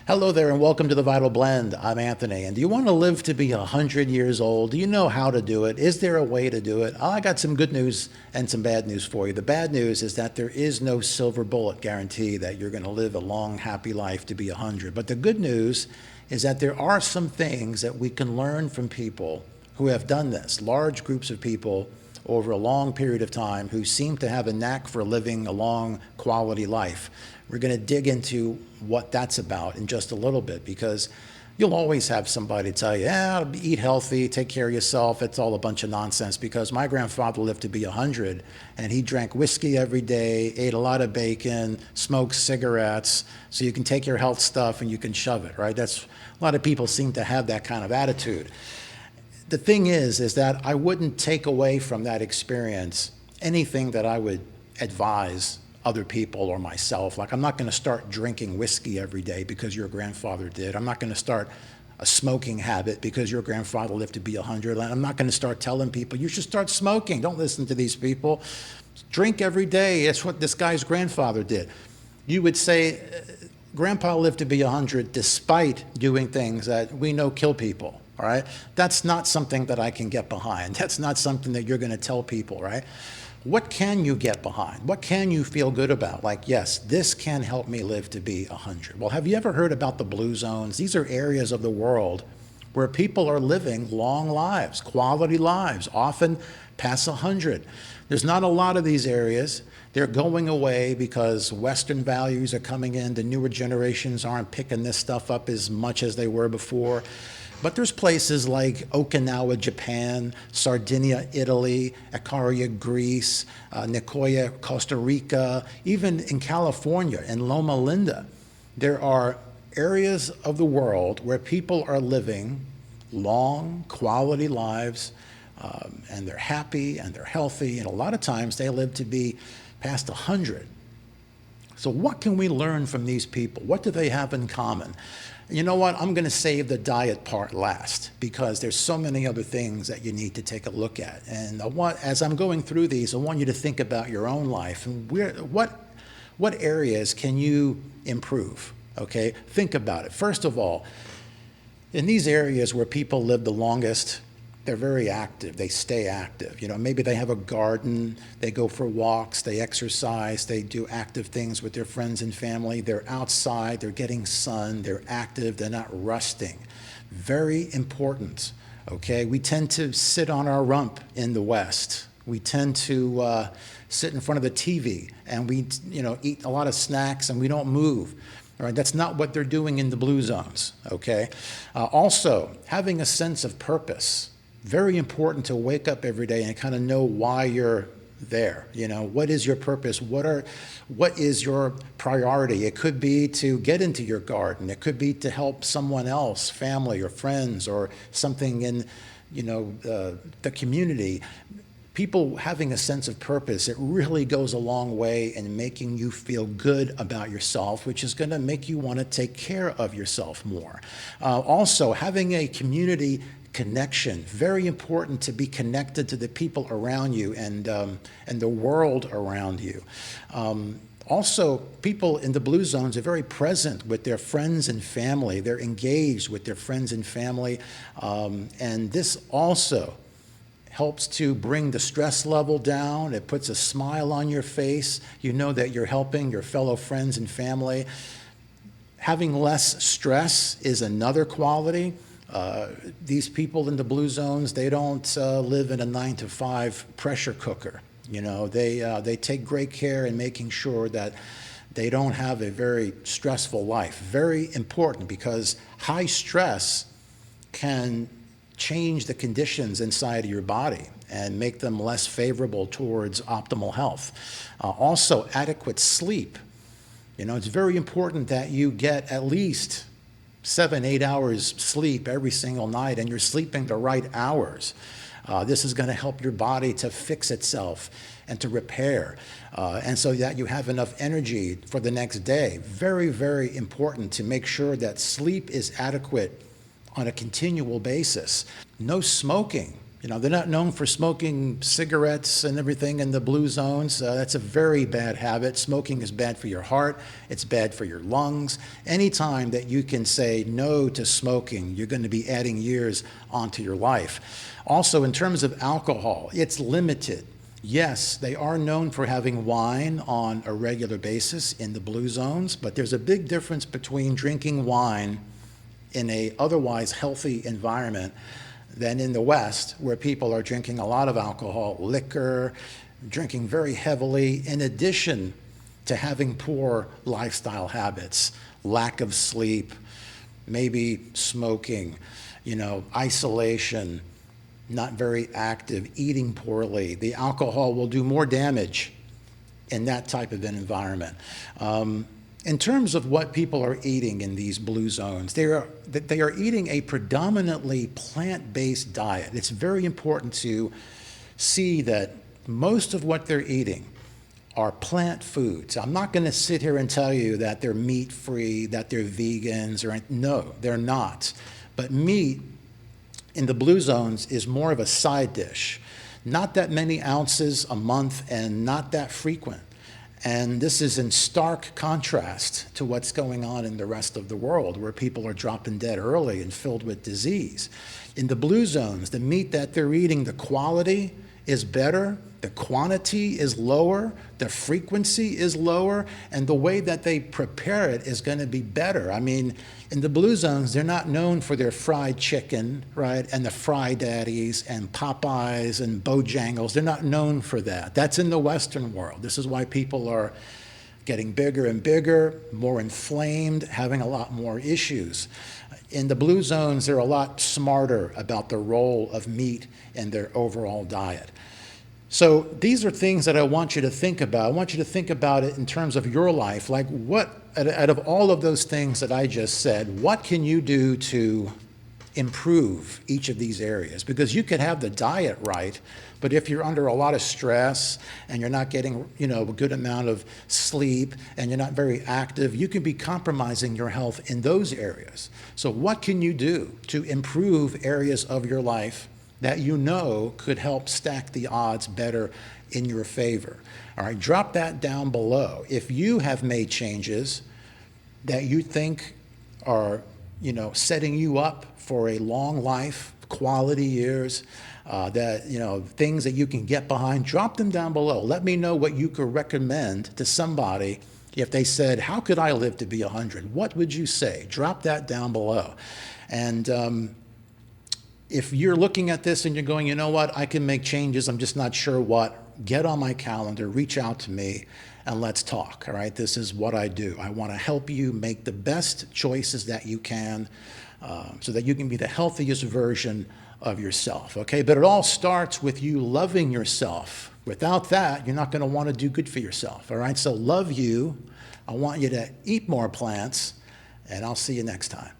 Hello there and welcome to the Vital Blend. I'm Anthony. And do you want to live to be 100 years old? Do you know how to do it? Is there a way to do it? I got some good news and some bad news for you. The bad news is that there is no silver bullet guarantee that you're going to live a long, happy life to be 100. But the good news is that there are some things that we can learn from people who have done this, large groups of people over a long period of time who seem to have a knack for living a long, quality life. We're going to dig into what that's about in just a little bit, because you'll always have somebody tell you, eat healthy, take care of yourself. It's all a bunch of nonsense, because my grandfather lived to be 100 and he drank whiskey every day, ate a lot of bacon, smoked cigarettes, so you can take your health stuff and you can shove it, right? That's, a lot of people seem to have that kind of attitude. The thing is that I wouldn't take away from that experience anything that I would advise other people or myself. Like, I'm not going to start drinking whiskey every day because your grandfather did. I'm not going to start a smoking habit because your grandfather lived to be 100. I'm not going to start telling people, you should start smoking. Don't listen to these people. Drink every day. That's what this guy's grandfather did. You would say, Grandpa lived to be 100 despite doing things that we know kill people. All right? That's not something that I can get behind. That's not something that you're going to tell people, right? What can you get behind? What can you feel good about? Like, yes, this can help me live to be 100. Well, have you ever heard about the blue zones? These are areas of the world where people are living long lives, quality lives, often past 100. There's not a lot of these areas. They're going away because Western values are coming in. The newer generations aren't picking this stuff up as much as they were before. But there's places like Okinawa, Japan, Sardinia, Italy, Icaria, Greece, Nicoya, Costa Rica, even in California, in Loma Linda. There are areas of the world where people are living long, quality lives, and they're happy and they're healthy, and a lot of times they live to be past 100. So what can we learn from these people? What do they have in common? You know what? I'm going to save the diet part last, because there's so many other things that you need to take a look at. And as I'm going through these, I want you to think about your own life and what areas can you improve, okay? Think about it. First of all, in these areas where people live the longest, they're very active. They stay active. You know, maybe they have a garden, they go for walks, they exercise, they do active things with their friends and family. They're outside, they're getting sun, they're active, they're not rusting. Very important, okay? We tend to sit on our rump in the West. We tend to sit in front of the TV and we, eat a lot of snacks and we don't move. All right, that's not what they're doing in the blue zones, okay? Also, having a sense of purpose. Very important to wake up every day and kind of know why you're there. What is your purpose? What is your priority? It could be to get into your garden. It could be to help someone else, family or friends, or something in, the community. People having a sense of purpose, it really goes a long way in making you feel good about yourself, which is going to make you want to take care of yourself more. Also, having a community connection, very important to be connected to the people around you and the world around you. Also, people in the blue zones are very present with their friends and family. They're engaged with their friends and family, and this also helps to bring the stress level down. It puts a smile on your face. You know that you're helping your fellow friends and family. Having less stress is another quality. These people in the blue zones, they don't live in a 9-to-5 pressure cooker. They take great care in making sure that they don't have a very stressful life. Very important, because high stress can change the conditions inside of your body and make them less favorable towards optimal health. Also, adequate sleep. It's very important that you get at least 7-8 hours sleep every single night, and you're sleeping the right hours. This is going to help your body to fix itself and to repair, and so that you have enough energy for the next day. Very, very important to make sure that sleep is adequate on a continual basis. No smoking. They're not known for smoking cigarettes and everything in the blue zones. That's a very bad habit. Smoking is bad for your heart. It's bad for your lungs. Anytime that you can say no to smoking, you're going to be adding years onto your life. Also, in terms of alcohol, it's limited. Yes, they are known for having wine on a regular basis in the blue zones, but there's a big difference between drinking wine in a otherwise healthy environment than in the West, where people are drinking a lot of alcohol, liquor, drinking very heavily, in addition to having poor lifestyle habits, lack of sleep, maybe smoking, isolation, not very active, eating poorly. The alcohol will do more damage in that type of an environment. In terms of what people are eating in these blue zones, they are eating a predominantly plant-based diet. It's very important to see that most of what they're eating are plant foods. I'm not going to sit here and tell you that they're meat-free, that they're vegans, no, they're not. But meat in the blue zones is more of a side dish. Not that many ounces a month and not that frequent. And this is in stark contrast to what's going on in the rest of the world, where people are dropping dead early and filled with disease. In the blue zones, the meat that they're eating, the quality is better, the quantity is lower, the frequency is lower, and the way that they prepare it is going to be better. I mean, in the blue zones, they're not known for their fried chicken, right, and the Fry Daddies and Popeyes and Bojangles. They're not known for that. That's in the Western world. This is why people are getting bigger and bigger, more inflamed, having a lot more issues. In the blue zones, they're a lot smarter about the role of meat in their overall diet. So these are things that I want you to think about. I want you to think about it in terms of your life. Like, what, out of all of those things that I just said, what can you do to improve each of these areas? Because you could have the diet right, but if you're under a lot of stress and you're not getting, a good amount of sleep and you're not very active, you can be compromising your health in those areas. So what can you do to improve areas of your life that could help stack the odds better in your favor? All right, drop that down below. If you have made changes that you think are, setting you up for a long life, quality years, things that you can get behind, drop them down below. Let me know what you could recommend to somebody. If they said, how could I live to be 100? What would you say? Drop that down below. And if you're looking at this and you're going, you know what, I can make changes, I'm just not sure what, get on my calendar, reach out to me, and let's talk, all right? This is what I do. I want to help you make the best choices that you can so that you can be the healthiest version of yourself, okay? But it all starts with you loving yourself. Without that, you're not going to want to do good for yourself, all right? So love you. I want you to eat more plants, and I'll see you next time.